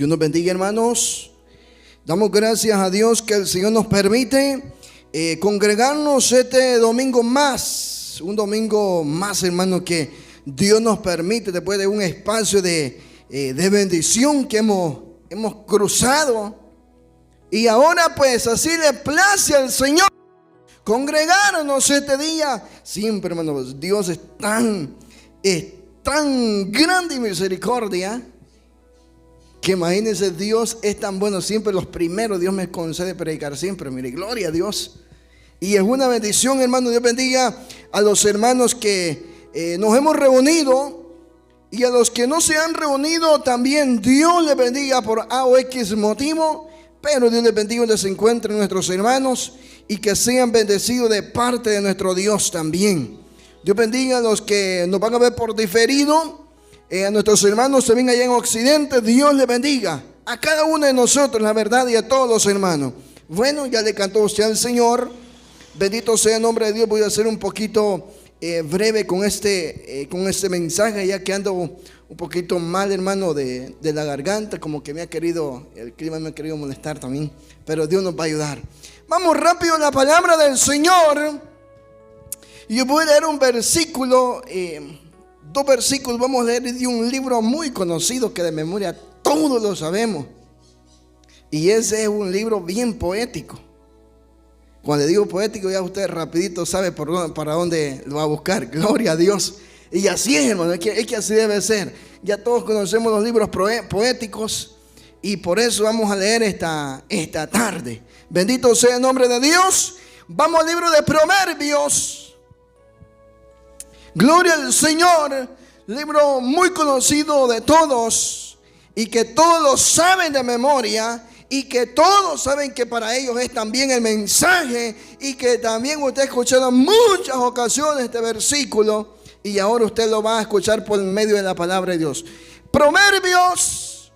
Dios nos bendiga, hermanos. Damos gracias a Dios que el Señor nos permite congregarnos este domingo más. Un domingo más, hermano, que Dios nos permite después de un espacio de bendición que hemos cruzado. Y ahora pues así le place al Señor congregarnos este día. Siempre, hermanos, Dios es tan grande y misericordia que imagínense, Dios es tan bueno. Siempre los primeros Dios me concede predicar siempre. Mire, gloria a Dios. Y es una bendición, hermano. Dios bendiga a los hermanos que nos hemos reunido. Y a los que no se han reunido también Dios les bendiga por A o X motivo. Pero Dios les bendiga donde se encuentren nuestros hermanos y que sean bendecidos de parte de nuestro Dios también. Dios bendiga a los que nos van a ver por diferido, a nuestros hermanos también allá en Occidente. Dios les bendiga a cada uno de nosotros, la verdad, y a todos los hermanos. Bueno, ya le cantó usted al Señor. Bendito sea el nombre de Dios. Voy a ser un poquito breve con este mensaje, ya que ando un poquito mal, hermano, de la garganta, como que el clima me ha querido molestar también, pero Dios nos va a ayudar. Vamos rápido a la palabra del Señor. Y yo voy a leer un versículo, dos versículos. Vamos a leer de un libro muy conocido que de memoria todos lo sabemos. Y ese es un libro bien poético. Cuando le digo poético, ya usted rapidito sabe para dónde lo va a buscar. Gloria a Dios. Y así es, hermano, es que así debe ser. Ya todos conocemos los libros poéticos y por eso vamos a leer esta tarde. Bendito sea el nombre de Dios. Vamos al libro de Proverbios. Gloria al Señor. Libro muy conocido de todos y que todos lo saben de memoria. Y que todos saben que para ellos es también el mensaje. Y que también usted ha escuchado en muchas ocasiones este versículo. Y ahora usted lo va a escuchar por medio de la palabra de Dios. Proverbios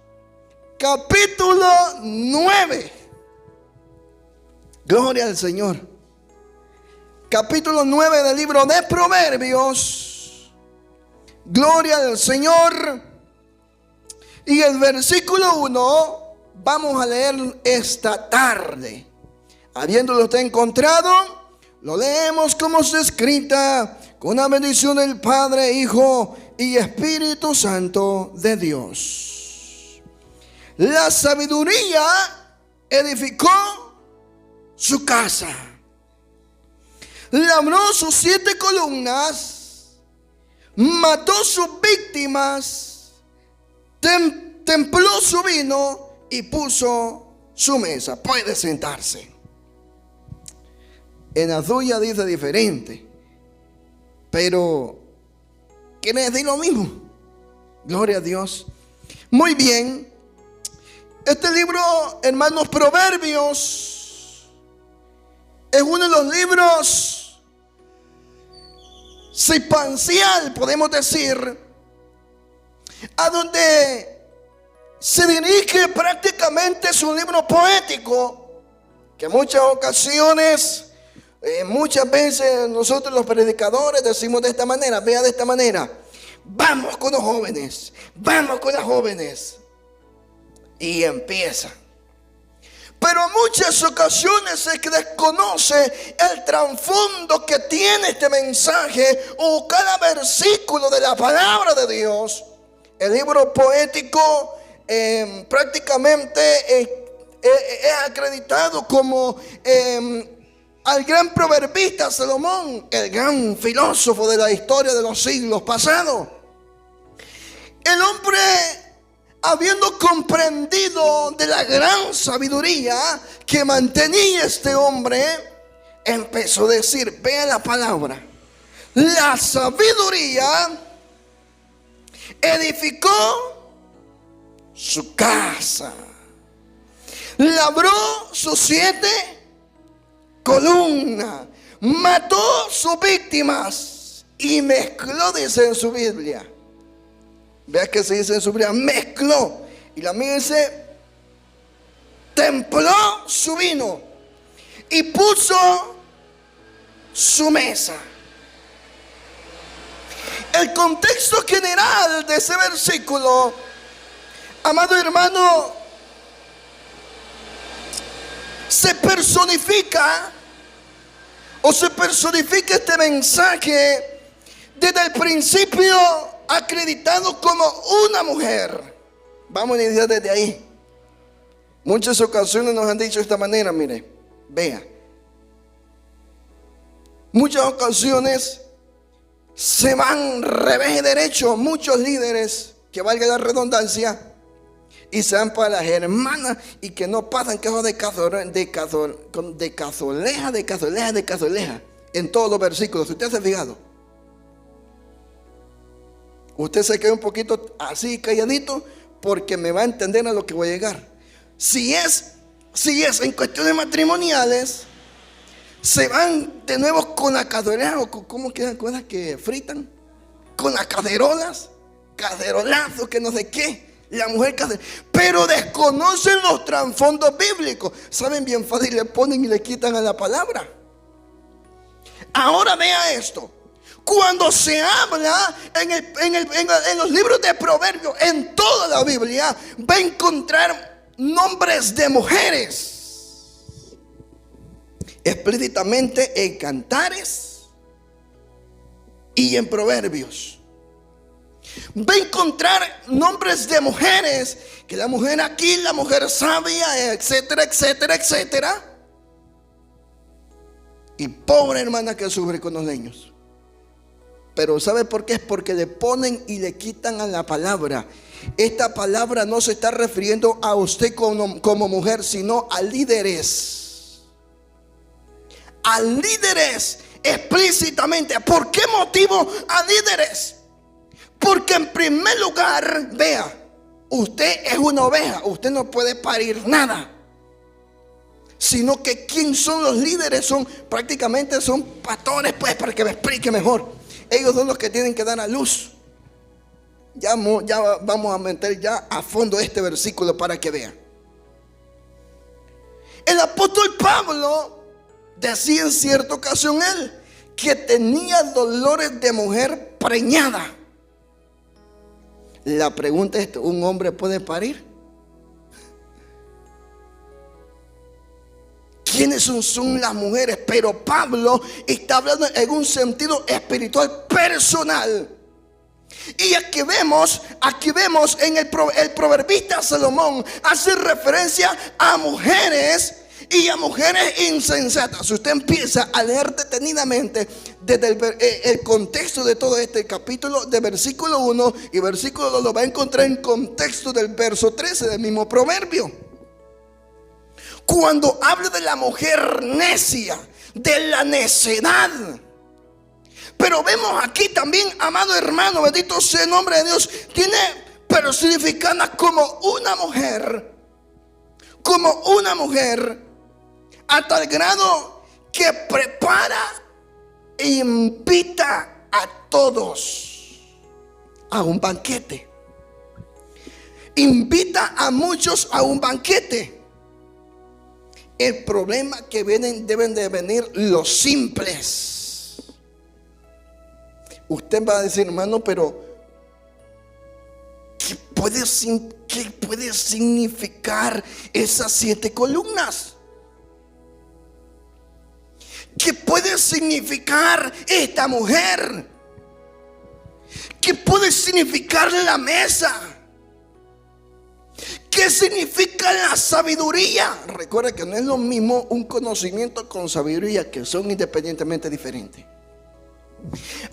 capítulo 9. Gloria al Señor. Capítulo 9 del libro de Proverbios. Gloria al Señor. Y el versículo 1 vamos a leer esta tarde. Habiéndolo usted encontrado, lo leemos como está escrita, con la bendición del Padre, Hijo y Espíritu Santo de Dios. La sabiduría edificó su casa, labró sus 7 columnas, mató sus víctimas, templó su vino y puso su mesa. Puede sentarse. En la suya dice diferente, pero quiere decir lo mismo. Gloria a Dios. Muy bien. Este libro, hermanos, Proverbios, es uno de los libros secuencial, podemos decir, a donde se dirige prácticamente. Es un libro poético que en muchas ocasiones, muchas veces nosotros los predicadores decimos de esta manera, vea de esta manera: vamos con los jóvenes, vamos con las jóvenes. Y empieza. Pero en muchas ocasiones se desconoce el trasfondo que tiene este mensaje o cada versículo de la palabra de Dios. El libro poético prácticamente es acreditado como al gran proverbista Salomón, el gran filósofo de la historia de los siglos pasados. El hombre, habiendo comprendido de la gran sabiduría que mantenía este hombre, empezó a decir, vea la palabra: la sabiduría edificó su casa, labró sus 7 columnas, mató sus víctimas y mezcló, dice en su Biblia. Vea que se dice en su Biblia, mezcló. Y la mía dice, templó su vino y puso su mesa. El contexto general de ese versículo Amado hermano, se personifica este mensaje desde el principio acreditado como una mujer. Vamos a iniciar desde ahí. Muchas ocasiones nos han dicho de esta manera, mire, vea. Muchas ocasiones se van revés y derecho muchos líderes, que valga la redundancia, y se van para las hermanas y que no pasan quejos de cazoleja en todos los versículos. ¿Usted se ha fijado? Usted se queda un poquito así calladito porque me va a entender a lo que voy a llegar. Si es en cuestiones matrimoniales, se van de nuevo con la cacerola, o ¿cómo quedan cosas que fritan? Con las cacerolazos, que no sé qué. La mujer pero desconocen los trasfondos bíblicos. Saben bien fácil, le ponen y le quitan a la palabra. Ahora vea esto. Cuando se habla en los libros de Proverbios, en toda la Biblia, va a encontrar nombres de mujeres explícitamente en Cantares y en Proverbios. Va a encontrar nombres de mujeres, que la mujer aquí, la mujer sabia, etcétera, etcétera, etcétera. Y pobre hermana que sufre con los leños. Pero ¿sabe por qué? Es porque le ponen y le quitan a la palabra. Esta palabra no se está refiriendo a usted como mujer, sino a líderes. A líderes explícitamente. ¿Por qué motivo a líderes? Porque en primer lugar, vea, usted es una oveja, usted no puede parir nada. Sino que ¿quién son los líderes? Prácticamente son pastores, pues, para que me explique mejor. Ellos son los que tienen que dar a luz. Ya vamos a meter ya a fondo este versículo para que vean. El apóstol Pablo decía en cierta ocasión él que tenía dolores de mujer preñada. La pregunta es, ¿un hombre puede parir? ¿Quiénes son las mujeres? Pero Pablo está hablando en un sentido espiritual personal. Y aquí vemos en el proverbista Salomón hace referencia a mujeres y a mujeres insensatas. Si usted empieza a leer detenidamente desde el contexto de todo este capítulo, de versículo 1 y versículo 2, lo va a encontrar en contexto del verso 13 del mismo proverbio. Cuando habla de la mujer necia, de la necedad. Pero vemos aquí también, amado hermano, bendito sea el nombre de Dios, tiene personificada como una mujer, a tal grado que prepara e invita a todos a un banquete. Invita a muchos a un banquete. El problema que deben de venir los simples. Usted va a decir, hermano, pero ¿qué puede significar esas 7 columnas? ¿Qué puede significar esta mujer? ¿Qué puede significar la mesa? ¿Qué significa la sabiduría? Recuerda que no es lo mismo un conocimiento con sabiduría, que son independientemente diferentes.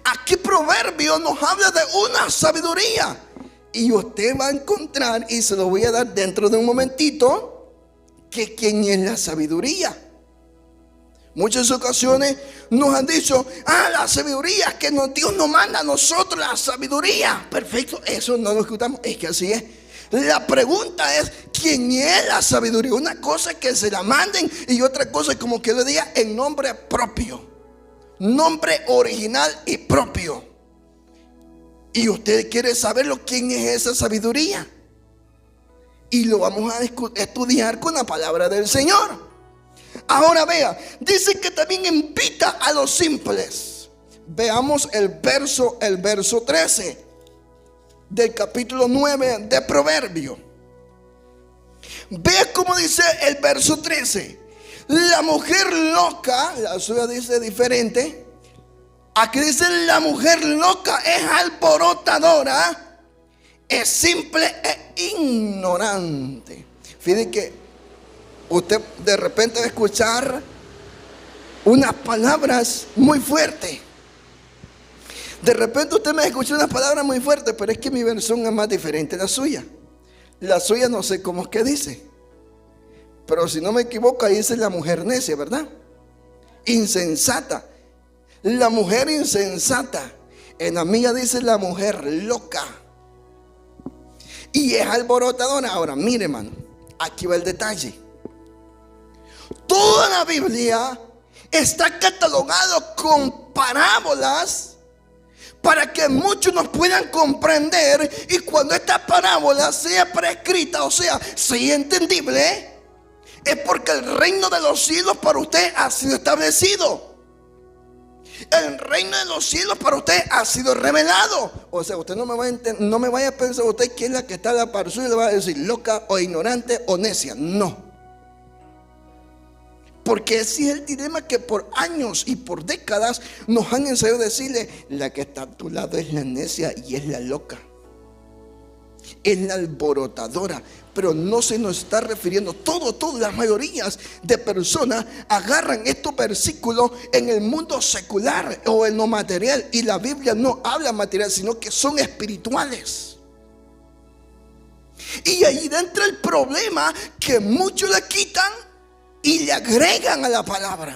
Aquí Proverbio nos habla de una sabiduría. Y usted va a encontrar, y se lo voy a dar dentro de un momentito, que quién es la sabiduría. Muchas ocasiones nos han dicho, la sabiduría, que Dios nos manda a nosotros la sabiduría. Perfecto, eso no lo escuchamos, es que así es. La pregunta es, ¿quién es la sabiduría? Una cosa es que se la manden y otra cosa es como que le diga en nombre propio. Nombre original y propio. Y usted quiere saberlo, ¿quién es esa sabiduría? Y lo vamos a estudiar con la palabra del Señor. Ahora vea, dice que también invita a los simples. Veamos el verso 13 del capítulo 9 de Proverbio. Ve cómo dice el verso 13. La mujer loca, la suya dice diferente. Aquí dice la mujer loca es alborotadora, es simple e ignorante. Fíjense que usted de repente va a escuchar unas palabras muy fuertes. De repente usted me escucha unas palabras muy fuertes, pero es que mi versión es más diferente a la suya. La suya no sé cómo es que dice, pero si no me equivoco ahí dice la mujer necia, ¿verdad? Insensata. La mujer insensata. En la mía dice la mujer loca. Y es alborotadora. Ahora, mire, hermano, aquí va el detalle. Toda la Biblia está catalogado con parábolas para que muchos nos puedan comprender. Y cuando esta parábola sea prescrita, o sea, sea entendible, es porque el reino de los cielos para usted ha sido establecido. El reino de los cielos para usted ha sido revelado. O sea, usted no me vaya a pensar usted que es la que está a la par suya y le va a decir loca o ignorante o necia. No. Porque ese es el dilema que por años y por décadas nos han enseñado a decirle: la que está a tu lado es la necia y es la loca, es la alborotadora. Pero no se nos está refiriendo, todas las mayorías de personas agarran estos versículos en el mundo secular o en lo material, y la Biblia no habla material, sino que son espirituales. Y ahí entra el problema, que muchos le quitan y le agregan a la palabra.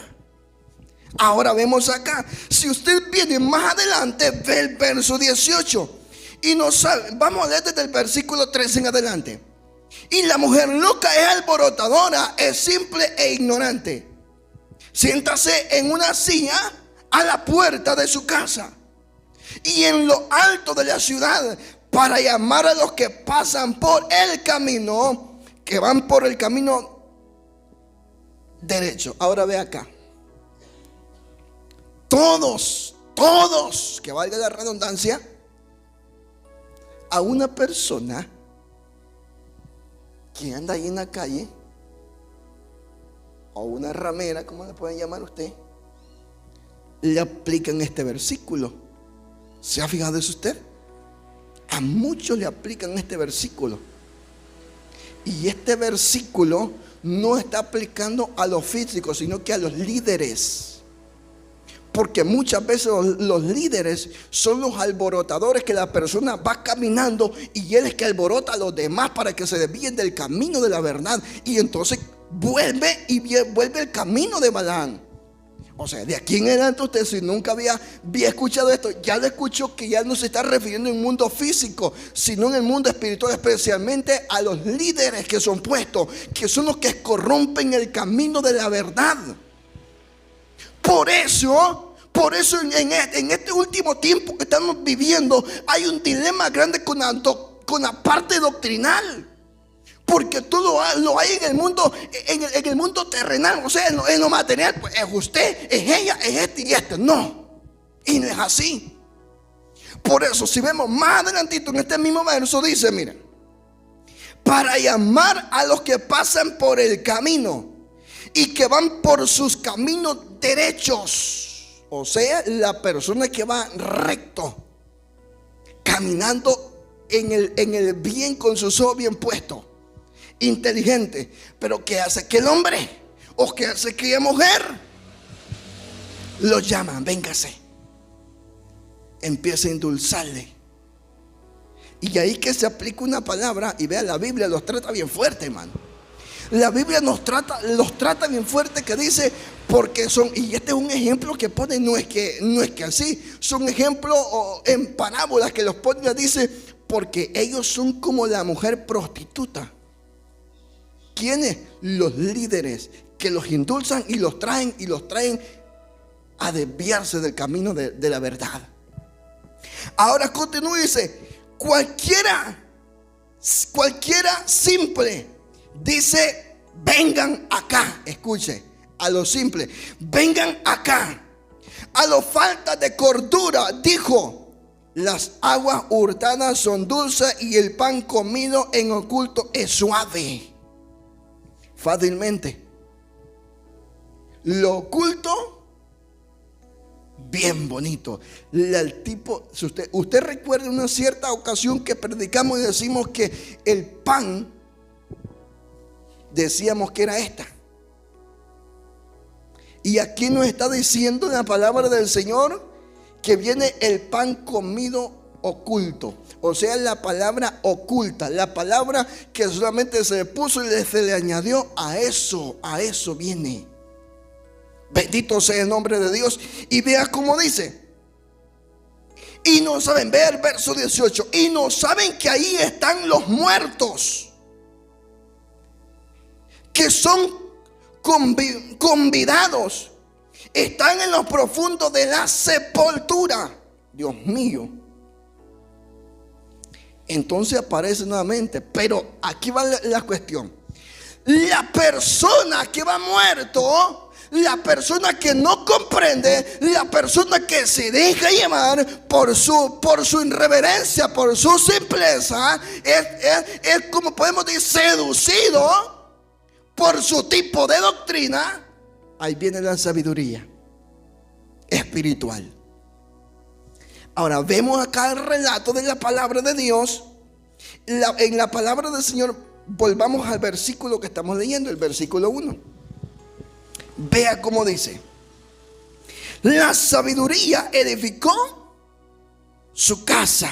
Ahora vemos acá, si usted viene más adelante, ve el verso 18 y no sabe, vamos a leer desde el versículo 13 en adelante. Y la mujer loca es alborotadora, es simple e ignorante. Siéntase en una silla a la puerta de su casa y en lo alto de la ciudad, para llamar a los que pasan por el camino, que van por el camino derecho. Ahora ve acá. Todos, que valga la redundancia, a una persona que anda ahí en la calle, o una ramera, como le pueden llamar usted, le aplican este versículo. ¿Se ha fijado eso usted? A muchos le aplican este versículo. Y este versículo no está aplicando a los físicos, sino que a los líderes. Porque muchas veces los líderes son los alborotadores, que la persona va caminando y él es que alborota a los demás para que se desvíen del camino de la verdad. Y entonces vuelve el camino de Balaam. O sea, de aquí en adelante usted, si nunca había escuchado esto, ya le escuchó que ya no se está refiriendo en el mundo físico, sino en el mundo espiritual, especialmente a los líderes que son puestos, que son los que corrompen el camino de la verdad. Por eso en este último tiempo que estamos viviendo hay un dilema grande con la parte doctrinal. Porque todo lo hay en el mundo terrenal, o sea, en lo material, pues es usted, es ella, es este y este. No, y no es así. Por eso, si vemos más adelantito en este mismo verso, dice, miren, para llamar a los que pasan por el camino y que van por sus caminos derechos. O sea, la persona que va recto, caminando en el bien, con sus ojos bien puestos, inteligente. Pero ¿qué hace aquel hombre? ¿O qué hace aquella mujer? Lo llaman, véngase. Empieza a endulzarle. Y ahí que se aplica una palabra. Y vea, la Biblia los trata bien fuerte, hermano. La Biblia los trata bien fuerte, que dice, porque son, y este es un ejemplo que pone, no es que así, son ejemplos en parábolas que los pone, dice, porque ellos son como la mujer prostituta. ¿Quiénes? Los líderes que los endulzan y los traen a desviarse del camino de la verdad. Ahora continúa y dice, cualquiera simple, dice, vengan acá. Escuche, a lo simple, vengan acá. A lo falta de cordura, dijo, las aguas hurtadas son dulces y el pan comido en oculto es suave. fácilmente. Lo oculto, bien bonito. El tipo, si usted recuerda una cierta ocasión que predicamos y decimos que el pan, decíamos que era esta. Y aquí nos está diciendo en la palabra del Señor que viene el pan comido oculto. O sea, la palabra oculta, la palabra que solamente se le puso y se le añadió a eso viene. Bendito sea el nombre de Dios. Y vea cómo dice. Y no saben, vea el verso 18. Y no saben que ahí están los muertos, que son convidados. Están en lo profundo de la sepultura. Dios mío. Entonces aparece nuevamente. Pero aquí va la cuestión. La persona que va muerto, la persona que no comprende, la persona que se deja llevar por su irreverencia, por su simpleza, es como podemos decir, seducido por su tipo de doctrina. Ahí viene la sabiduría espiritual. Ahora vemos acá el relato de la palabra de Dios. En la palabra del Señor, volvamos al versículo que estamos leyendo, el versículo 1. Vea cómo dice: la sabiduría edificó su casa,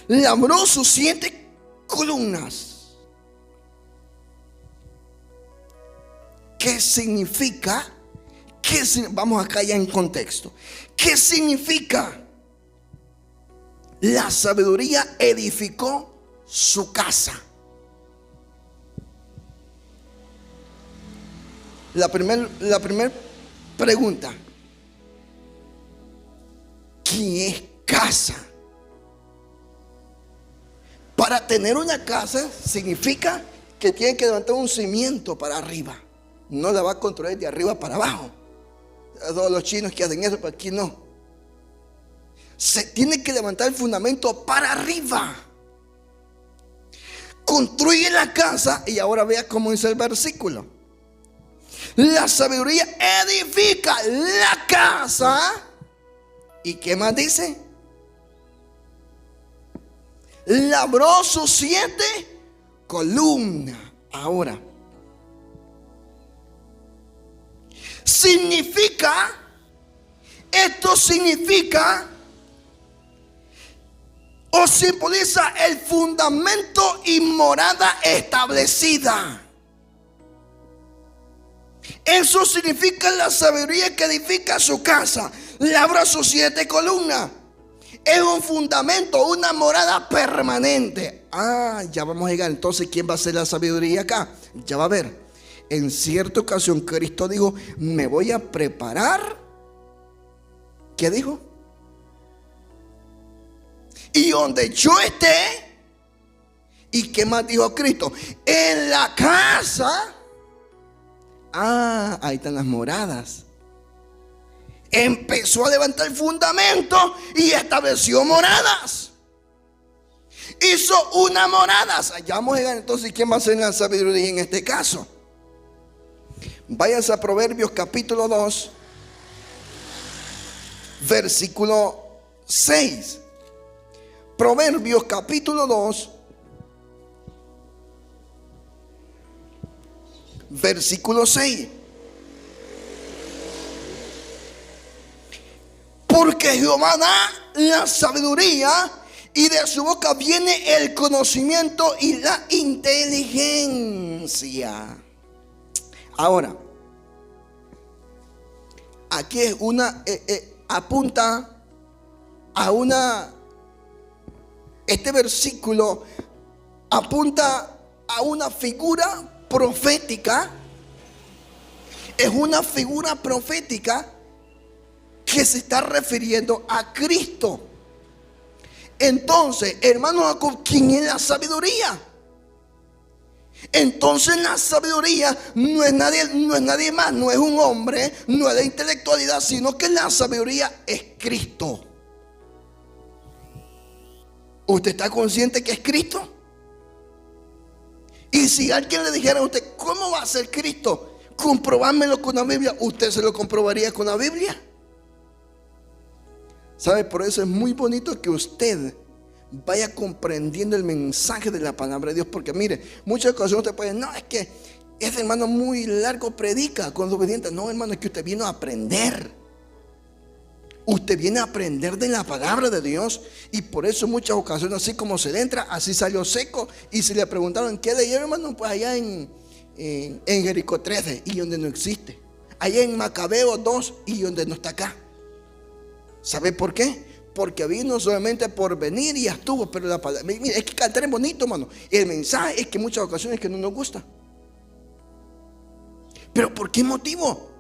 labró sus 7 columnas. ¿Qué significa? Vamos acá ya en contexto. ¿Qué significa? La sabiduría edificó su casa. La primera pregunta: ¿qué es casa? Para tener una casa significa que tiene que levantar un cimiento para arriba. No la va a construir de arriba para abajo. Todos los chinos que hacen eso, pero aquí no. Se tiene que levantar el fundamento para arriba. Construye la casa. Y ahora vea cómo dice el versículo. La sabiduría edifica la casa. ¿Y qué más dice? Labró sus 7 columnas. Ahora, esto significa o simboliza el fundamento y morada establecida. Eso significa la sabiduría que edifica su casa, labra sus 7 columnas. Es un fundamento, una morada permanente. Ya vamos a llegar. Entonces, ¿quién va a ser la sabiduría acá? Ya va a ver. En cierta ocasión Cristo dijo: me voy a preparar. ¿Qué dijo? Y donde yo esté. ¿Y qué más dijo Cristo? En la casa. Ahí están las moradas. Empezó a levantar el fundamento y estableció moradas. Hizo una morada. Ya vamos a llegar. Entonces, ¿quién va a ser la sabiduría en este caso? Váyanse a Proverbios capítulo 2, versículo 6. Proverbios capítulo 2, versículo 6. Porque Jehová da la sabiduría, y de su boca viene el conocimiento y la inteligencia. Ahora, aquí es apunta a este versículo apunta a una figura profética. Es una figura profética que se está refiriendo a Cristo. Entonces, hermanos, ¿quién es la sabiduría? Entonces la sabiduría no es nadie más, no es un hombre, no es la intelectualidad, sino que la sabiduría es Cristo. ¿Usted está consciente que es Cristo? Y si alguien le dijera a usted, ¿cómo va a ser Cristo? Comprobármelo con la Biblia. ¿Usted se lo comprobaría con la Biblia? ¿Sabe? Por eso es muy bonito que usted vaya comprendiendo el mensaje de la palabra de Dios. Porque mire, muchas ocasiones usted puede decir, no, es que ese hermano muy largo predica con su obediente. No, hermano, es que usted vino a aprender. Usted viene a aprender de la palabra de Dios. Y por eso en muchas ocasiones, así como se le entra, así salió seco. Y si le preguntaron, ¿qué leyeron, hermano? Pues allá en Jericó 13, y donde no existe. Allá en Macabeo 2, y donde no está acá. ¿Sabe por qué? Porque vino solamente por venir y ya estuvo. Pero la palabra, mira, es que cantar es bonito, hermano. El mensaje es que en muchas ocasiones que no nos gusta. ¿Pero por qué motivo?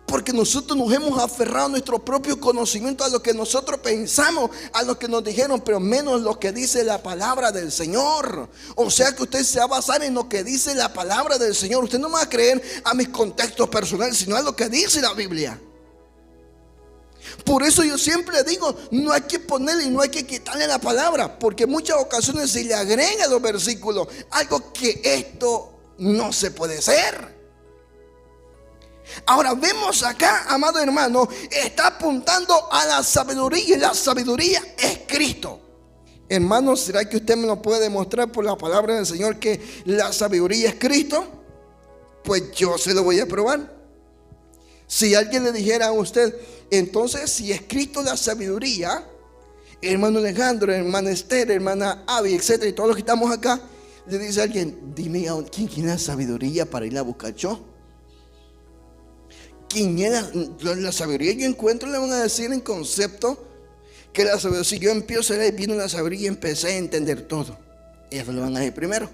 Porque nosotros nos hemos aferrado a nuestro propio conocimiento, a lo que nosotros pensamos, a lo que nos dijeron, pero menos lo que dice la palabra del Señor. O sea que usted se va a basar en lo que dice la palabra del Señor. Usted no me va a creer a mis contextos personales, sino a lo que dice la Biblia. Por eso yo siempre digo, no hay que ponerle y no hay que quitarle la palabra, porque en muchas ocasiones se le agrega a los versículos algo que esto no se puede hacer. Ahora vemos acá, amado hermano, está apuntando a la sabiduría, y la sabiduría es Cristo. Hermano, ¿será que usted me lo puede demostrar por la palabra del Señor que la sabiduría es Cristo? Pues yo se lo voy a probar. Si alguien le dijera a usted, entonces si es Cristo la sabiduría, hermano Alejandro, hermana Esther, hermana Abby, etcétera, y todos los que estamos acá, le dice a alguien, dime, ¿quién es la sabiduría para ir a buscar yo? ¿Quién es la sabiduría? Yo encuentro, le van a decir en concepto que la sabiduría, si yo empiezo a leer, vino la sabiduría y empecé a entender todo. Eso lo van a decir primero.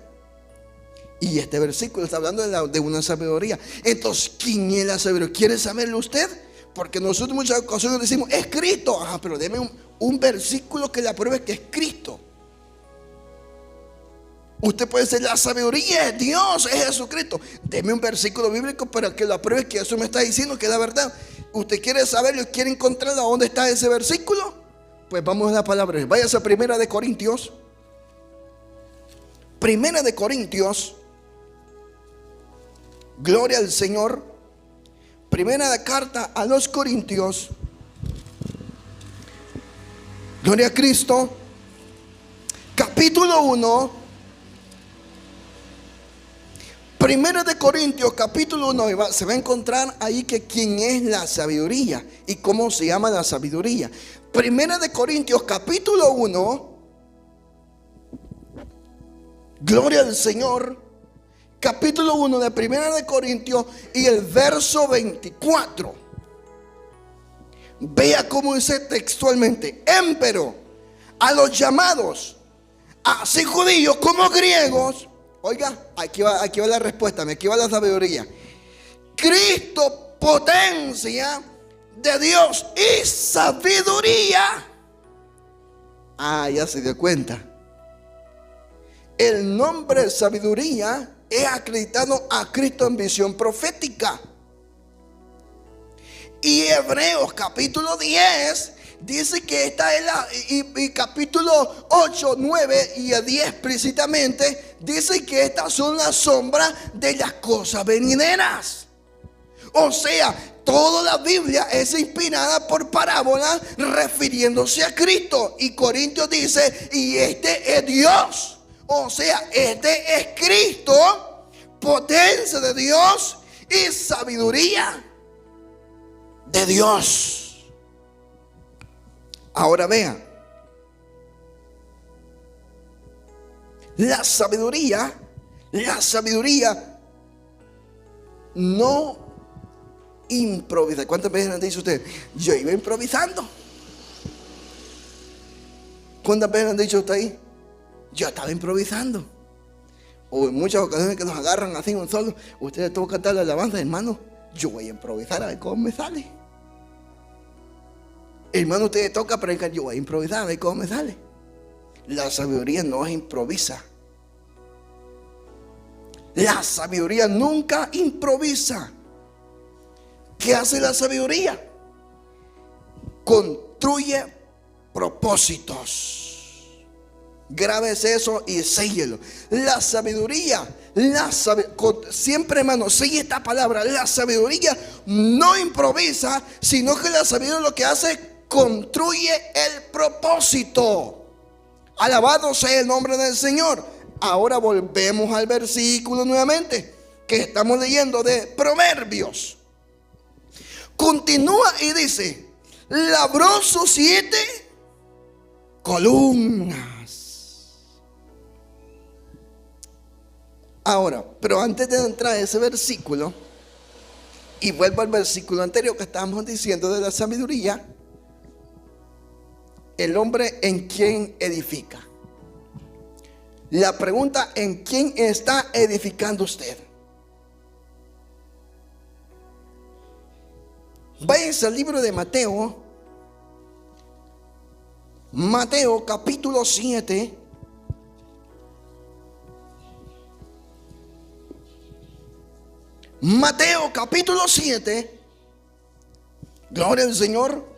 Y este versículo está hablando de una sabiduría. Entonces, ¿quién es la sabiduría? ¿Quiere saberlo usted? Porque nosotros en muchas ocasiones decimos, es Cristo. Ajá, pero deme un versículo que le apruebe que es Cristo. Usted puede decir, la sabiduría es Dios, es Jesucristo. Deme un versículo bíblico para que lo apruebe, que eso me está diciendo que es la verdad. ¿Usted quiere saberlo y quiere encontrarlo? ¿Dónde está ese versículo? Pues vamos a la palabra. Váyase a Primera de Corintios. Primera de Corintios. Gloria al Señor. Primera de carta a los Corintios. Gloria a Cristo. Capítulo 1. Primera de Corintios capítulo 1, se va a encontrar ahí que quién es la sabiduría y cómo se llama la sabiduría. Primera de Corintios capítulo 1, gloria al Señor, capítulo 1 de Primera de Corintios y el verso 24. Vea cómo dice textualmente, empero a los llamados, así judíos como griegos. Oiga, aquí va la respuesta, aquí va la sabiduría. Cristo, potencia de Dios y sabiduría. Ah, ya se dio cuenta. El nombre sabiduría es acreditado a Cristo en visión profética. Y Hebreos capítulo 10 dice que esta es y capítulo 8, 9 y 10 precisamente dice que estas son las sombras de las cosas venideras. O sea, toda la Biblia es inspirada por parábolas refiriéndose a Cristo. Y Corintios dice, y este es Dios. O sea, este es Cristo, potencia de Dios y sabiduría de Dios. Ahora vean, la sabiduría no improvisa. ¿Cuántas veces han dicho usted? Yo iba improvisando. ¿Cuántas veces han dicho usted ahí? Yo estaba improvisando. O en muchas ocasiones que nos agarran así un solo, usted tuvo que cantar la alabanza, hermano. Yo voy a improvisar a ver cómo me sale. Hermano, usted toca predicar, yo voy a improvisar a ver cómo me sale. La sabiduría no es improvisa. La sabiduría nunca improvisa. ¿Qué hace la sabiduría? Construye propósitos. Grábese eso y séllelo. La sabiduría siempre, hermano, sigue esta palabra. La sabiduría no improvisa, sino que la sabiduría lo que hace, construye el propósito. Alabado sea el nombre del Señor. Ahora volvemos al versículo nuevamente que estamos leyendo de Proverbios. Continúa y dice: labró sus 7 columnas. Ahora, pero antes de entrar a ese versículo, y vuelvo al versículo anterior que estábamos diciendo de la sabiduría, el hombre en quién edifica. La pregunta: ¿en quién está edificando usted? Váyanse al libro de Mateo. Mateo capítulo 7. Mateo capítulo 7. Gloria al Señor.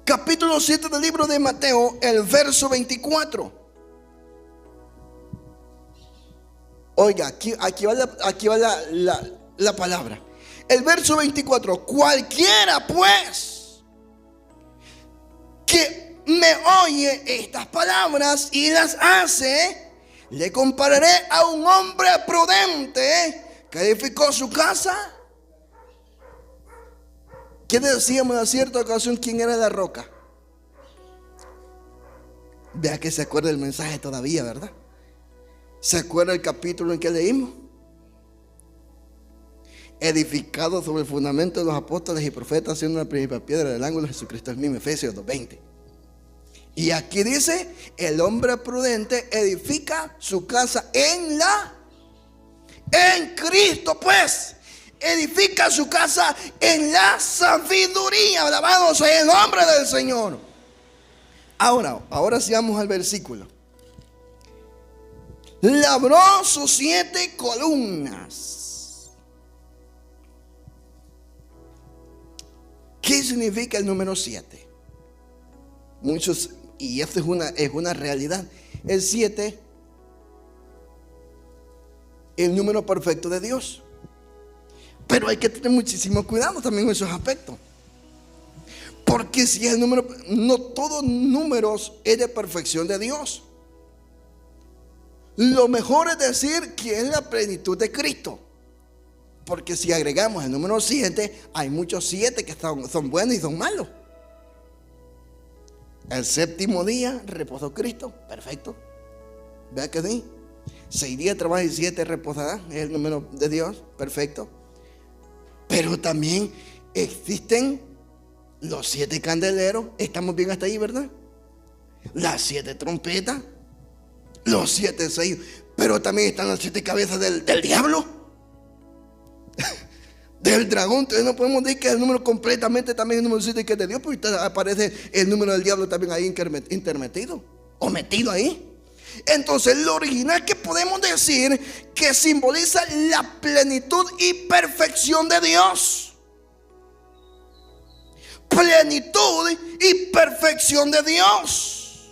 Capítulo 7 del libro de Mateo, el verso 24. Oiga, aquí va la palabra. El verso 24: cualquiera pues que me oye estas palabras y las hace, le compararé a un hombre prudente que edificó su casa. ¿Qué decíamos en cierta ocasión? ¿Quién era la roca? Vea que se acuerda del mensaje todavía, ¿verdad? ¿Se acuerda el capítulo en que leímos? Edificado sobre el fundamento de los apóstoles y profetas, siendo la principal piedra del ángulo Jesucristo el mismo. Efesios 2:20. Y aquí dice: el hombre prudente edifica su casa en Cristo, pues edifica su casa en la sabiduría. Alabado sea el nombre del Señor. Ahora sí vamos al versículo. Labró sus 7 columnas. ¿Qué significa el número 7? Muchos, y esto es una realidad. El 7, el número perfecto de Dios. Pero hay que tener muchísimo cuidado también en esos aspectos. Porque si es el número, no todos números es de perfección de Dios. Lo mejor es decir que es la plenitud de Cristo. Porque si agregamos el número 7, hay muchos 7 que son buenos y son malos. El séptimo día reposó Cristo, perfecto. Vea que sí. 6 días trabaja y 7 reposará, es el número de Dios, perfecto. Pero también existen los 7 candeleros. Estamos bien hasta ahí, ¿verdad? Las 7 trompetas, los 7 sellos. Pero también están las 7 cabezas del diablo, del dragón. Entonces no podemos decir que el número completamente también el número 7 que es de Dios, porque aparece el número del diablo también ahí intermetido o metido ahí. Entonces lo original que podemos decir que simboliza la plenitud y perfección de Dios. Plenitud y perfección de Dios.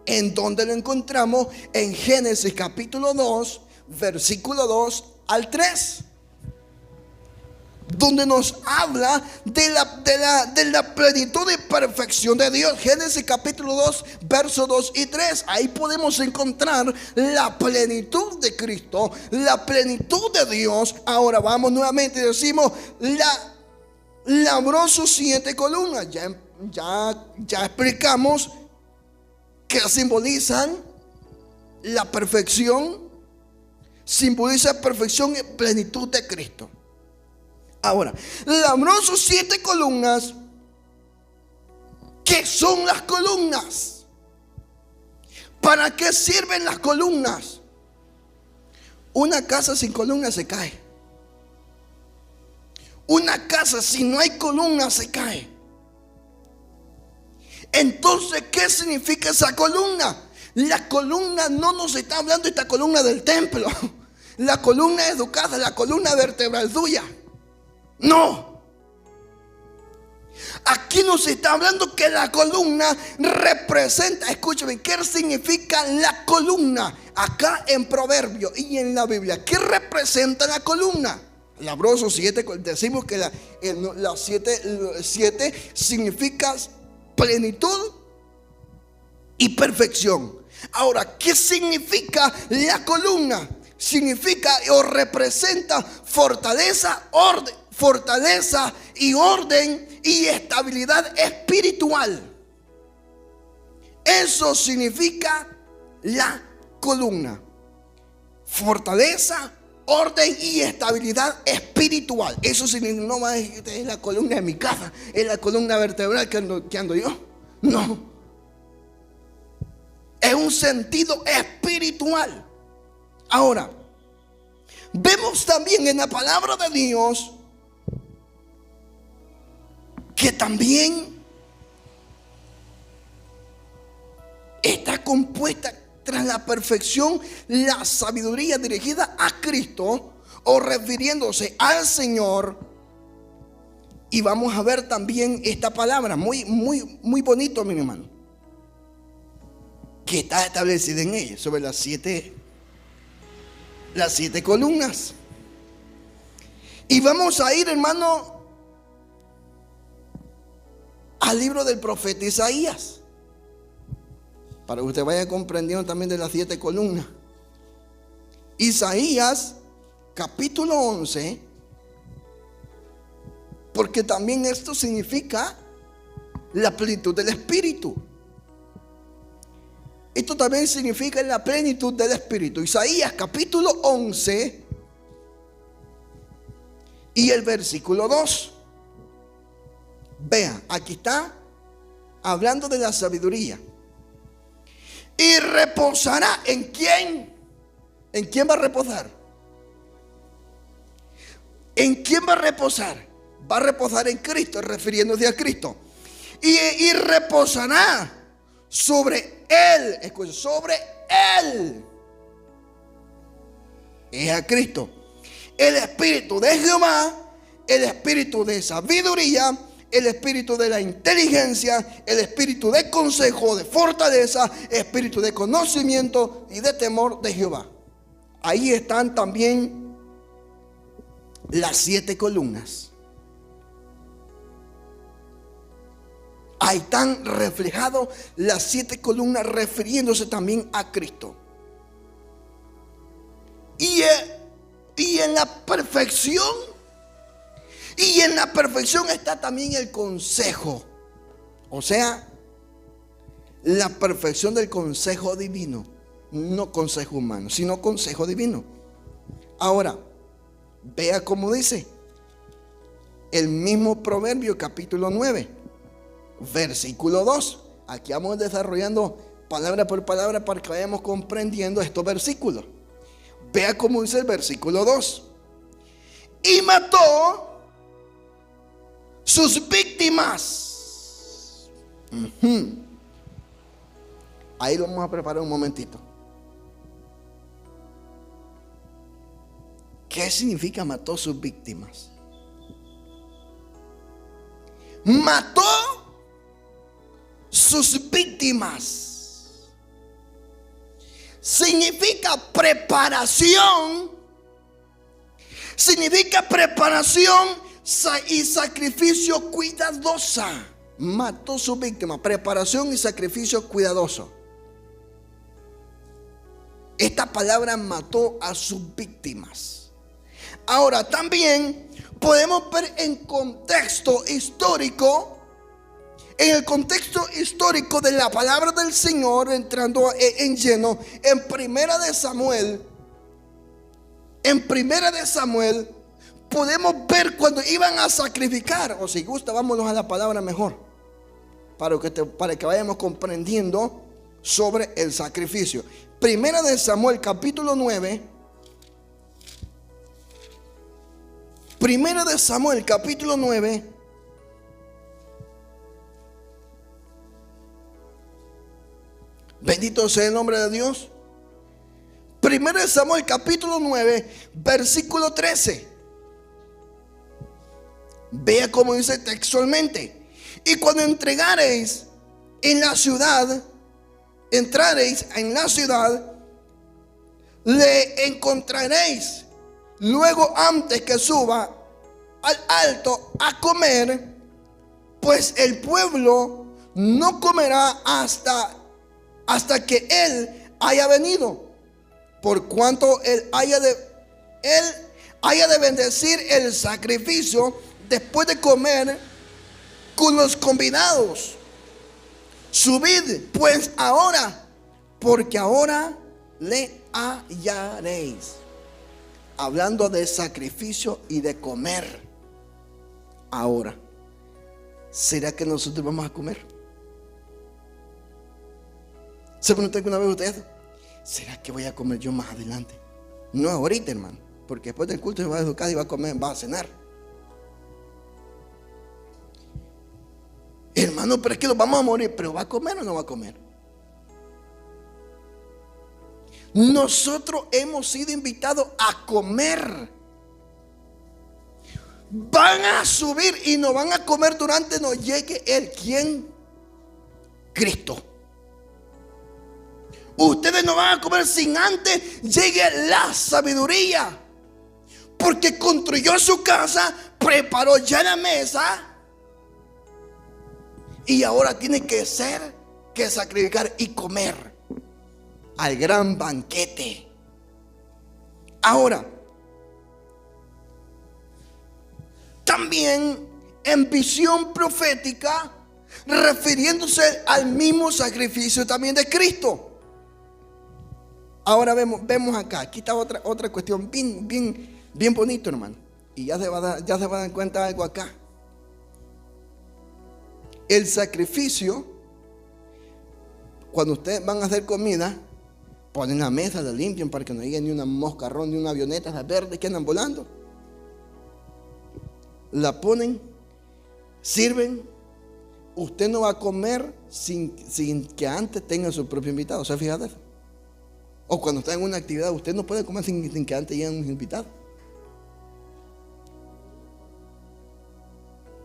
¿En donde lo encontramos? En Génesis capítulo 2, versículo 2 al 3. Donde nos habla de la plenitud y perfección de Dios. Génesis capítulo 2, versos 2 y 3. Ahí podemos encontrar la plenitud de Cristo, la plenitud de Dios. Ahora vamos nuevamente y decimos: labró sus 7 columnas. Ya explicamos que simbolizan la perfección. Simboliza perfección y plenitud de Cristo. Ahora, labró sus 7 columnas. ¿Qué son las columnas? ¿Para qué sirven las columnas? Una casa sin columnas se cae. Una casa si no hay columnas se cae. Entonces, ¿qué significa esa columna? La columna no nos está hablando de esta columna del templo. La columna educada, la columna vertebral tuya. No. Aquí nos está hablando que la columna representa, escúchame, ¿qué significa la columna? Acá en Proverbios y en la Biblia, ¿qué representa la columna? Labroso 7, decimos que la 7 significa plenitud y perfección. Ahora, ¿qué significa la columna? Significa o representa fortaleza y orden y estabilidad espiritual. Eso significa la columna. Fortaleza, orden y estabilidad espiritual. Eso significa, no más es la columna de mi casa, es la columna vertebral que ando yo. No. Es un sentido espiritual. Ahora, vemos también en la palabra de Dios que también está compuesta tras la perfección la sabiduría dirigida a Cristo o refiriéndose al Señor. Y vamos a ver también esta palabra muy bonito, mi hermano, que está establecida en ella sobre las siete columnas. Y vamos a ir, hermano, al libro del profeta Isaías, para que usted vaya comprendiendo también de las 7 columnas. Isaías capítulo 11, porque también esto significa la plenitud del Espíritu. Esto también significa la plenitud del Espíritu. Isaías capítulo 11 y el versículo 2. Vea, aquí está hablando de la sabiduría. Y reposará ¿en quién? ¿En quién va a reposar? ¿En quién va a reposar? Va a reposar en Cristo, refiriéndose a Cristo. Y reposará sobre él. Escucha, sobre él. Es a Cristo. El espíritu de Jehová, el espíritu de sabiduría, el espíritu de la inteligencia, el espíritu de consejo, de fortaleza, espíritu de conocimiento y de temor de Jehová. Ahí están también las 7 columnas. Ahí están reflejadas las 7 columnas refiriéndose también a Cristo. Y en la perfección. Y en la perfección está también el consejo. O sea, la perfección del consejo divino. No consejo humano, sino consejo divino. Ahora, vea cómo dice el mismo Proverbio capítulo 9, versículo 2. Aquí vamos desarrollando palabra por palabra para que vayamos comprendiendo estos versículos. Vea cómo dice el versículo 2. Y mató sus víctimas. Ahí lo vamos a preparar un momentito. ¿Qué significa mató sus víctimas? Mató sus víctimas. Significa preparación. Significa preparación y sacrificio cuidadosa. Mató su víctima. Preparación y sacrificio cuidadoso. Esta palabra mató a sus víctimas. Ahora también podemos ver en contexto histórico, en el contexto histórico de la palabra del Señor, entrando en lleno en Primera de Samuel. En Primera de Samuel podemos ver cuando iban a sacrificar, o si gusta, vámonos a la palabra mejor, para que vayamos comprendiendo sobre el sacrificio. Primera de Samuel capítulo 9. Primera de Samuel capítulo 9. Bendito sea el nombre de Dios. Primera de Samuel capítulo 9, versículo 13. Vea cómo dice textualmente. Y cuando entrareis en la ciudad, le encontraréis. Luego, antes que suba al alto a comer, pues el pueblo no comerá hasta que él haya venido, por cuanto él haya de bendecir el sacrificio después de comer con los convidados. Subid pues ahora, porque ahora le hallaréis. Hablando de sacrificio y de comer. Ahora, ¿será que nosotros vamos a comer? ¿Se preguntó alguna vez usted? ¿Será que voy a comer yo más adelante? No ahorita, hermano, porque después del culto se va a educar y va a comer, va a cenar. Hermano, pero es que nos vamos a morir. ¿Pero va a comer o no va a comer? Nosotros hemos sido invitados a comer. Van a subir y nos van a comer durante nos llegue Él. ¿Quién? Cristo. Ustedes no van a comer sin antes llegue la sabiduría, porque construyó su casa, preparó ya la mesa, y ahora tiene que sacrificar y comer al gran banquete. Ahora, también en visión profética, refiriéndose al mismo sacrificio también de Cristo. Ahora vemos acá, aquí está otra cuestión bien bonito, hermano. Y ya se va a dar cuenta de algo acá. El sacrificio, cuando ustedes van a hacer comida, ponen la mesa, la limpian para que no llegue ni una moscarrón, ni una avioneta verde que andan volando. La ponen, sirven. Usted no va a comer sin que antes tenga su propio invitado. ¿Se fija de eso? O cuando está en una actividad, usted no puede comer sin que antes lleguen un invitado.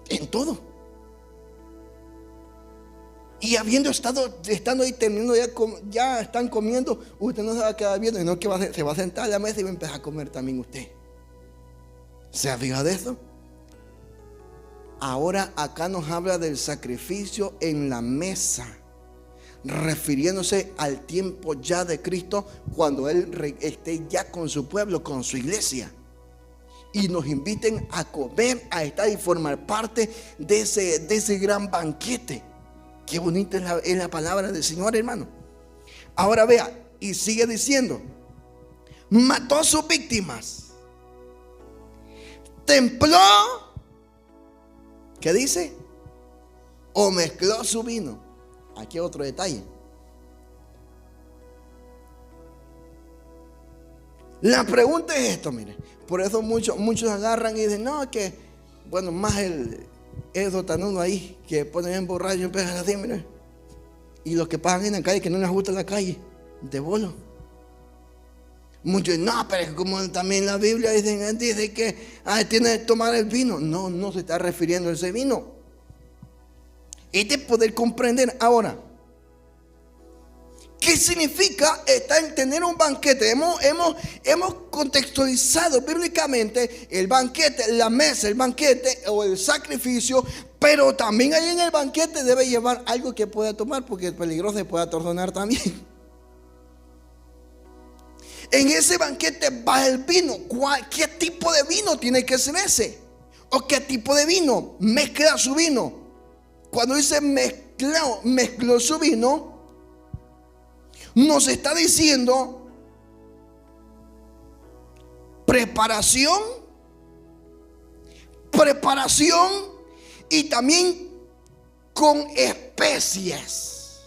En todo. Y estando ahí terminando, ya están comiendo, usted no se va a quedar viendo, sino que se va a sentar a la mesa y va a empezar a comer también usted. ¿Se fija de eso? Ahora acá nos habla del sacrificio en la mesa, refiriéndose al tiempo ya de Cristo, cuando Él esté ya con su pueblo, con su iglesia, y nos inviten a comer, a estar y formar parte de ese gran banquete. Qué bonita es la palabra del Señor, hermano. Ahora vea, y sigue diciendo: mató a sus víctimas, templó, ¿qué dice? O mezcló su vino. Aquí otro detalle. La pregunta es esto, mire. Por eso muchos agarran y dicen, no, que bueno, más el sotanudo ahí, que ponen en borracho y empiezan así, mire. Y los que pasan en la calle, que no les gusta la calle, de bolo. Muchos dicen, no, pero es como también la Biblia dice que tiene que tomar el vino. No se está refiriendo a ese vino. Y de poder comprender ahora, ¿qué significa tener un banquete? Hemos contextualizado bíblicamente el banquete, la mesa, el banquete o el sacrificio, pero también ahí en el banquete debe llevar algo que pueda tomar, porque es peligroso, se puede atordonar también. En ese banquete va el vino. ¿Qué tipo de vino tiene que ser ese? ¿O qué tipo de vino? Mezcla su vino. Cuando dice mezcló su vino, nos está diciendo preparación y también con especias.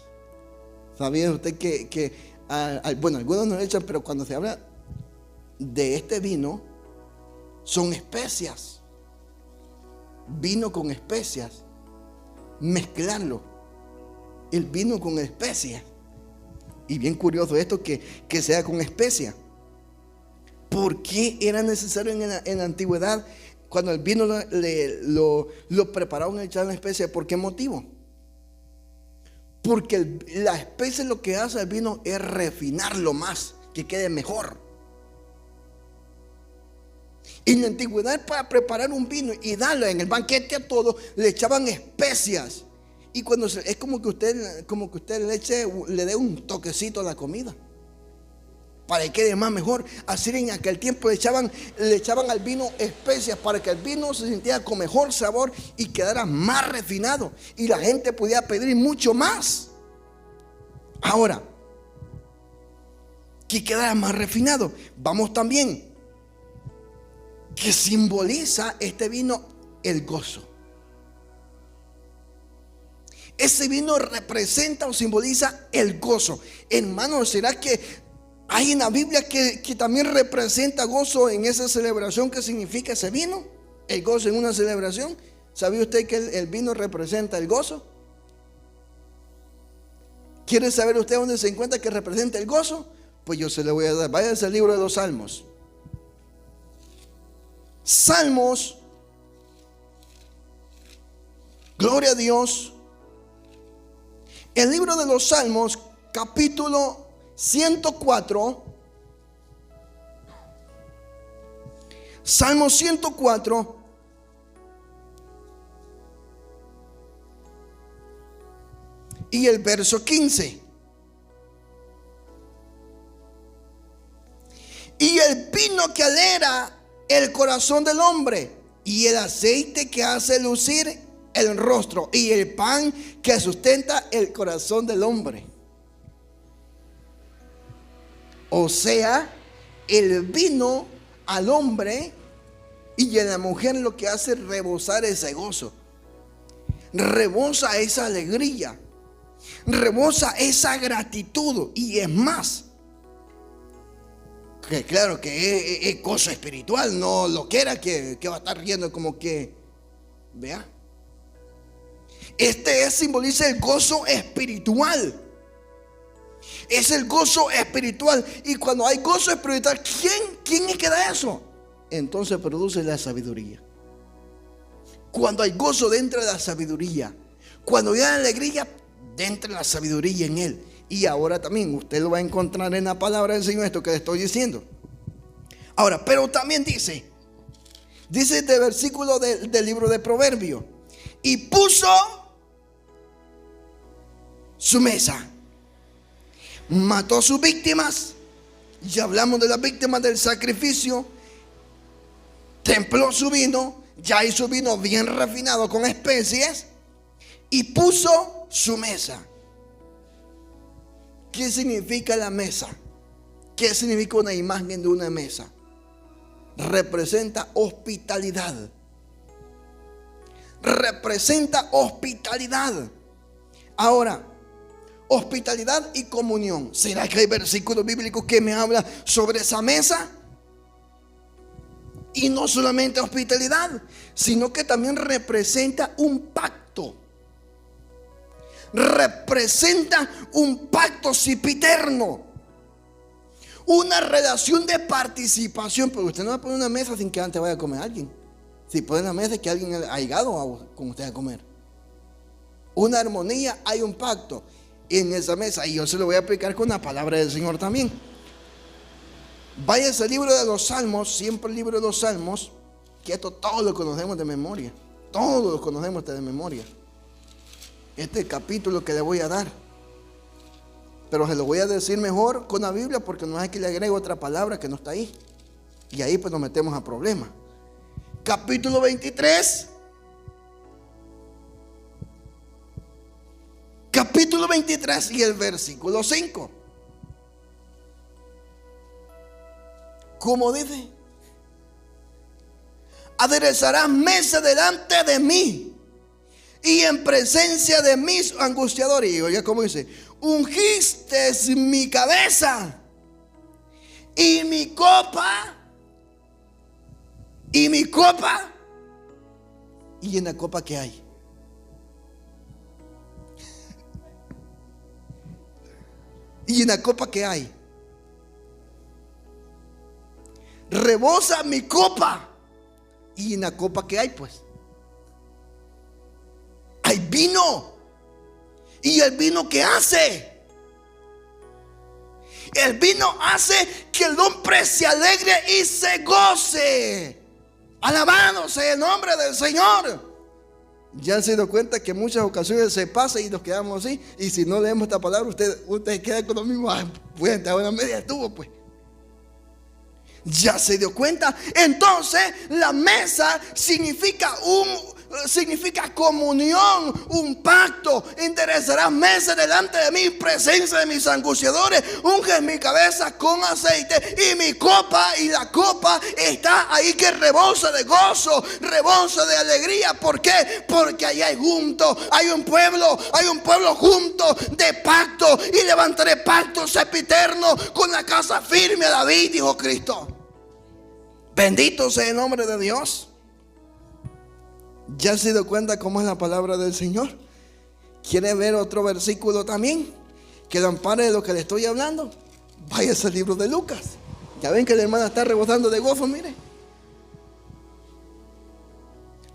¿Sabía usted que bueno, algunos no lo echan, pero cuando se habla de este vino, son especias? Vino con especias. Mezclarlo, el vino con especias. Y bien curioso esto que sea con especias. ¿Por qué era necesario en la antigüedad, Cuando el vino lo prepararon y echaron la especia, ¿por qué motivo? Porque la especia lo que hace al vino es refinarlo más, que quede mejor. En la antigüedad, para preparar un vino y darle en el banquete a todos, le echaban especias. Y cuando es como que usted le dé un toquecito a la comida para que quede más mejor. Así en aquel tiempo le echaban al vino especias para que el vino se sintiera con mejor sabor y quedara más refinado, y la gente podía pedir mucho más. Ahora, que quedara más refinado, vamos también, que simboliza este vino el gozo. Ese vino representa o simboliza el gozo. Hermanos, ¿será que hay en la Biblia que también representa gozo en esa celebración? ¿Qué significa ese vino? El gozo en una celebración. ¿Sabía usted que el vino representa el gozo? ¿Quiere saber usted dónde se encuentra que representa el gozo? Pues yo se lo voy a dar. Váyase al libro de los Salmos. Salmos, gloria a Dios. El libro de los Salmos, capítulo 104. Salmo 104. Y el verso 15. Y el vino que alegra el corazón del hombre, y el aceite que hace lucir el rostro, y el pan que sustenta el corazón del hombre. O sea, el vino al hombre y a la mujer lo que hace es rebosar ese gozo, rebosa esa alegría, rebosa esa gratitud. Y es más, que claro que es gozo espiritual, no lo que era que va a estar riendo como que, vea. Simboliza el gozo espiritual. Es el gozo espiritual. Y cuando hay gozo espiritual, ¿quién es que da eso? Entonces produce la sabiduría. Cuando hay gozo dentro de la sabiduría, cuando hay alegría dentro de la sabiduría en él. Y ahora también usted lo va a encontrar en la palabra del Señor, esto que le estoy diciendo. Ahora, pero también dice este versículo del libro de Proverbios: y puso su mesa, mató a sus víctimas. Ya hablamos de las víctimas del sacrificio. Templó su vino, ya hizo vino bien refinado con especies, y puso su mesa. ¿Qué significa la mesa? ¿Qué significa una imagen de una mesa? Representa hospitalidad. Representa hospitalidad. Ahora, hospitalidad y comunión. ¿Será que hay versículos bíblicos que me hablan sobre esa mesa? Y no solamente hospitalidad, sino que también representa un pacto. Representa un pacto sempiterno, una relación de participación. Pero usted no va a poner una mesa sin que antes vaya a comer a alguien. Si pone una mesa es que alguien ha llegado con usted a comer. Una armonía, hay un pacto en esa mesa. Y yo se lo voy a aplicar con la palabra del Señor también. Váyase al libro de los Salmos, siempre el libro de los Salmos, que esto todos lo conocemos de memoria. Todos lo conocemos de memoria. Este capítulo que le voy a dar, pero se lo voy a decir mejor con la Biblia, porque no es que le agrego otra palabra que no está ahí, y ahí pues nos metemos a problemas. Capítulo 23, capítulo 23 y el versículo 5. ¿Cómo dice? Aderezarás mesa delante de mí y en presencia de mis angustiadores. Y oiga cómo dice: ungiste mi cabeza y mi copa. Y mi copa. ¿Y en la copa qué hay? ¿Y en la copa qué hay? Rebosa mi copa. Y en la copa que hay, pues, hay vino. ¿Y el vino qué hace? El vino hace que el hombre se alegre y se goce. Alabado sea el nombre del Señor. Ya se dio cuenta que en muchas ocasiones se pasa y nos quedamos así. Y si no leemos esta palabra, usted queda con lo mismo. Pues una media estuvo, pues. Ya se dio cuenta. Entonces la mesa significa comunión, un pacto. Enderezarás mesa delante de mí, presencia de mis angustiadores. Unge mi cabeza con aceite y mi copa, y la copa está ahí que rebosa de gozo, rebosa de alegría. ¿Por qué? Porque ahí hay un pueblo junto de pacto, y levantaré pacto sempiterno con la casa firme a David, dijo Cristo. Bendito sea el nombre de Dios. ¿Ya se dio cuenta cómo es la palabra del Señor? ¿Quiere ver otro versículo también que lo ampare de lo que le estoy hablando? Váyase al libro de Lucas. Ya ven que la hermana está rebosando de gozo, mire.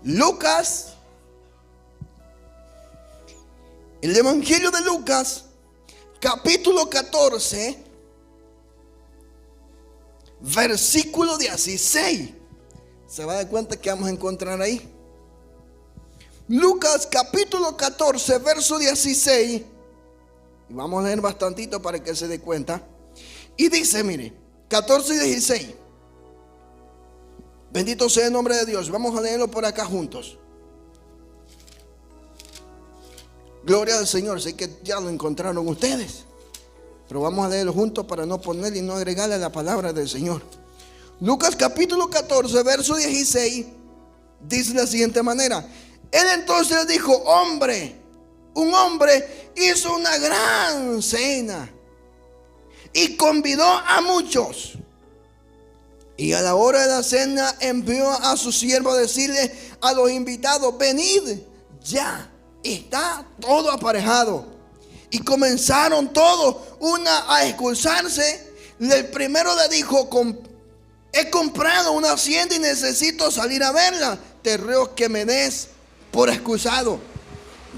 Lucas, el Evangelio de Lucas, capítulo 14, versículo 16. Se va a dar cuenta que vamos a encontrar ahí. Lucas capítulo 14, verso 16. Y vamos a leer bastantito para que se dé cuenta. Y dice, mire, 14 y 16. Bendito sea el nombre de Dios. Vamos a leerlo por acá juntos. Gloria al Señor. Sé que ya lo encontraron ustedes, pero vamos a leerlo juntos para no poner y no agregarle la palabra del Señor. Lucas capítulo 14, verso 16. Dice de la siguiente manera. Él entonces dijo, un hombre hizo una gran cena y convidó a muchos. Y a la hora de la cena envió a su siervo a decirle a los invitados, venid, ya está todo aparejado. Y comenzaron todos a excusarse. El primero le dijo, he comprado una hacienda y necesito salir a verla. Te ruego que me des por excusado.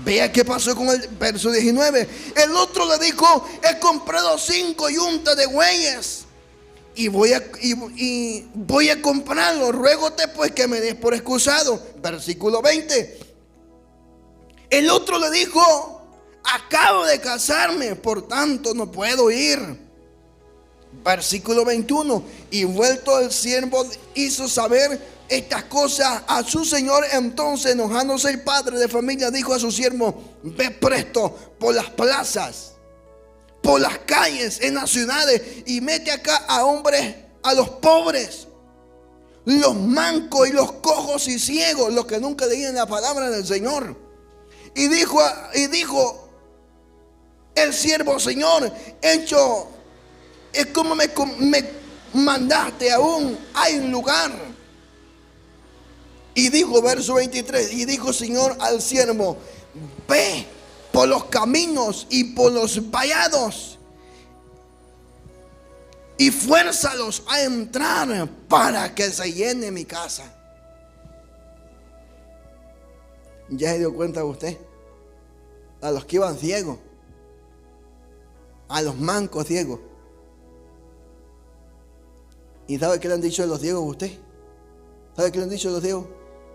Vea qué pasó con el verso 19. El otro le dijo, he comprado 5 yuntas de bueyes y voy a comprarlo. Ruégote pues que me des por excusado. Versículo 20. El otro le dijo, acabo de casarme, por tanto no puedo ir. Versículo 21. Y vuelto el siervo hizo saber estas cosas a su señor. Entonces, enojándose el padre de familia, dijo a su siervo, ve presto por las plazas, por las calles, en las ciudades, y mete acá a hombres, a los pobres, los mancos y los cojos y ciegos, los que nunca leían la palabra del Señor. Y dijo el siervo, Señor, hecho es como me mandaste, aún hay un lugar. Y dijo, verso 23, y dijo Señor al siervo, ve por los caminos y por los vallados y fuérzalos a entrar para que se llene mi casa. ¿Ya se dio cuenta usted? A los que iban ciegos, a los mancos ciegos. ¿Y sabe qué le han dicho de los ciegos a usted? ¿Sabe qué le han dicho de los ciegos?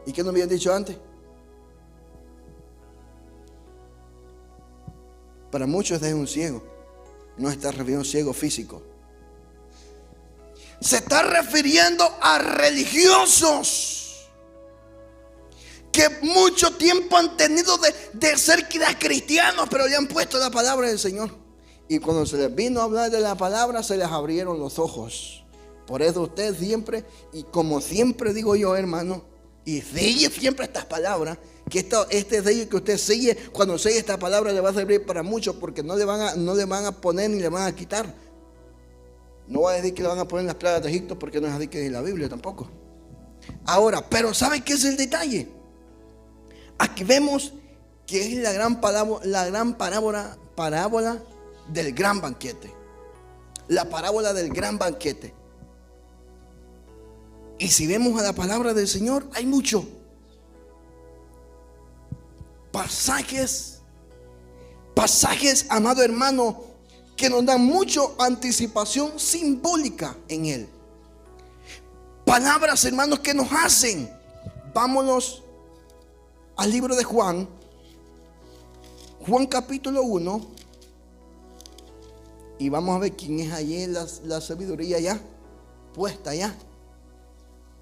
¿Y qué no me habían dicho antes? Para muchos es un ciego. No está refiriendo a un ciego físico. Se está refiriendo a religiosos que mucho tiempo han tenido de ser cristianos, pero le han puesto la palabra del Señor. Y cuando se les vino a hablar de la palabra, se les abrieron los ojos. Por eso usted siempre, y como siempre digo yo, hermano, y sigue siempre estas palabras, que este sello que usted sigue, cuando sigue esta palabra le va a servir para mucho, porque no le van a poner ni le van a quitar. No va a decir que le van a poner las plagas de Egipto, porque no es así que en la Biblia tampoco. Ahora, pero ¿sabe qué es el detalle? Aquí vemos que es la gran parábola del gran banquete. La parábola del gran banquete. Y si vemos a la palabra del Señor, hay mucho pasajes, amado hermano, que nos dan mucho anticipación simbólica en él. Palabras, hermanos, que nos hacen. Vámonos al libro de Juan. Juan capítulo 1. Y vamos a ver quién es allí la sabiduría ya puesta ya.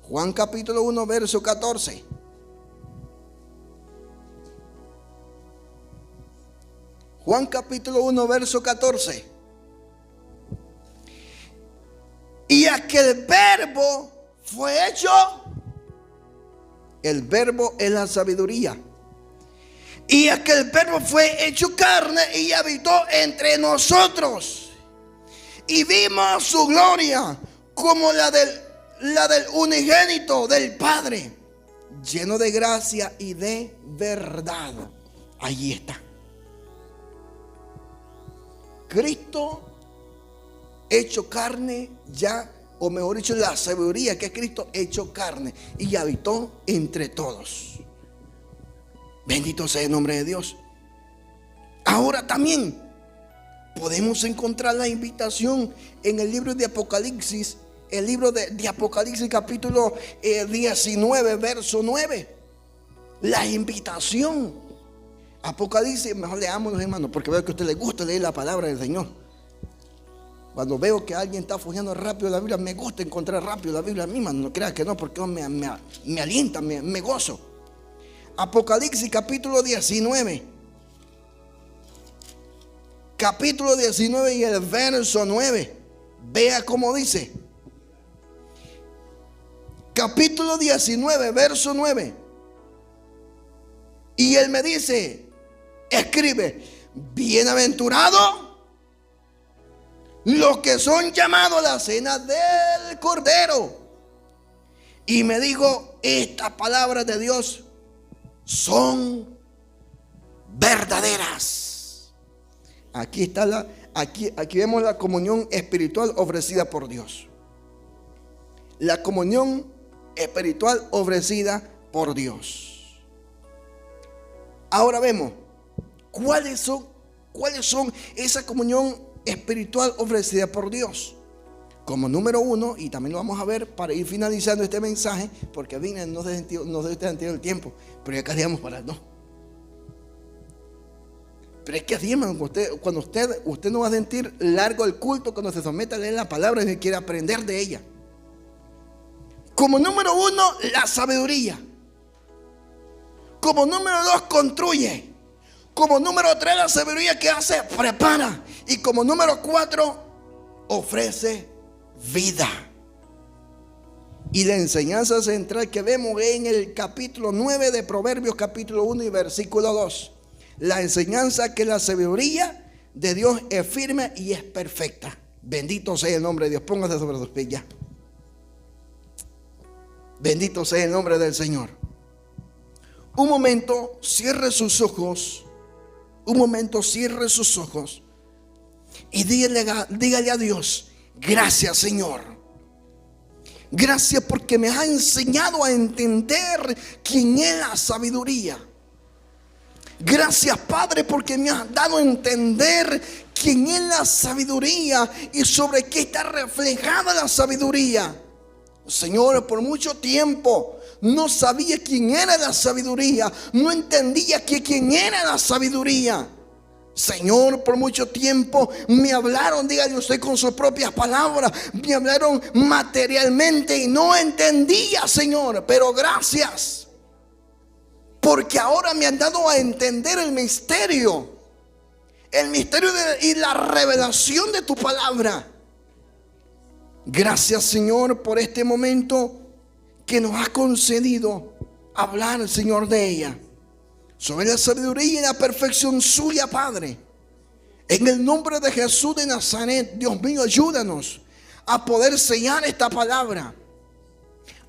Juan capítulo 1 verso 14. Juan capítulo 1 verso 14. Y aquel verbo fue hecho. El verbo es la sabiduría. Y aquel verbo fue hecho carne y habitó entre nosotros. Y vimos su gloria como la del unigénito del Padre, lleno de gracia y de verdad. Allí está. Cristo hecho carne ya, o mejor dicho, la sabiduría que es Cristo hecho carne y habitó entre todos. Bendito sea el nombre de Dios. Ahora también podemos encontrar la invitación en el libro de Apocalipsis, el libro de Apocalipsis capítulo 19 verso 9. La invitación. Apocalipsis, mejor leámoslo, hermanos, porque veo que a usted le gusta leer la palabra del Señor. Cuando veo que alguien está fugiendo rápido la Biblia, me gusta encontrar rápido la Biblia misma. No creas que no, porque me alienta, me gozo. Apocalipsis capítulo 19. Capítulo 19 y el verso 9. Vea cómo dice. Capítulo 19, verso 9. Y él me dice, escribe, bienaventurado los que son llamados a la cena del Cordero. Y me dijo, estas palabras de Dios son verdaderas. Aquí está aquí vemos la comunión espiritual ofrecida por Dios. La comunión espiritual ofrecida por Dios. Ahora vemos cuáles son esa comunión espiritual ofrecida por Dios. Como número uno, y también lo vamos a ver para ir finalizando este mensaje, porque vine, no sé si el tiempo, pero ya casi vamos para no. Pero es que así, hermano, cuando usted no va a sentir largo el culto cuando se somete a leer la palabra y quiere aprender de ella. Como número uno, la sabiduría. Como número dos, construye. Como número tres, la sabiduría que hace, prepara. Y como número cuatro, ofrece vida. Y la enseñanza central que vemos en el capítulo 9 de Proverbios, capítulo 1 y versículo 2. La enseñanza que la sabiduría de Dios es firme y es perfecta. Bendito sea el nombre de Dios. Póngase sobre sus pies ya. Bendito sea el nombre del Señor. Un momento, cierre sus ojos. Un momento, cierre sus ojos. Y dígale a Dios, gracias, Señor. Gracias porque me has enseñado a entender quién es la sabiduría. Gracias, Padre, porque me has dado a entender quién es la sabiduría y sobre qué está reflejada la sabiduría. Señor, por mucho tiempo no sabía quién era la sabiduría, no entendía quién era la sabiduría. Señor, por mucho tiempo me hablaron, dígale usted con sus propias palabras, me hablaron materialmente y no entendía, Señor, pero gracias, porque ahora me han dado a entender el misterio y la revelación de tu palabra. Gracias, Señor, por este momento que nos has concedido hablar, Señor, de ella. Sobre la sabiduría y la perfección suya, Padre. En el nombre de Jesús de Nazaret, Dios mío, ayúdanos a poder sellar esta palabra.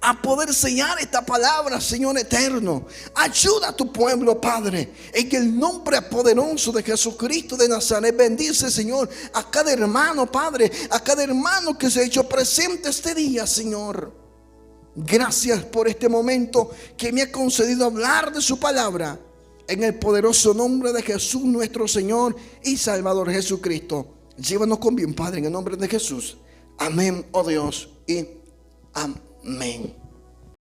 A poder sellar esta palabra, Señor eterno. Ayuda a tu pueblo, Padre. En el nombre poderoso de Jesucristo de Nazaret. Bendice, Señor, a cada hermano, Padre. A cada hermano que se ha hecho presente este día, Señor. Gracias por este momento que me ha concedido hablar de su palabra. En el poderoso nombre de Jesús, nuestro Señor y Salvador Jesucristo. Llévanos con bien, Padre, en el nombre de Jesús. Amén, oh Dios, y amén.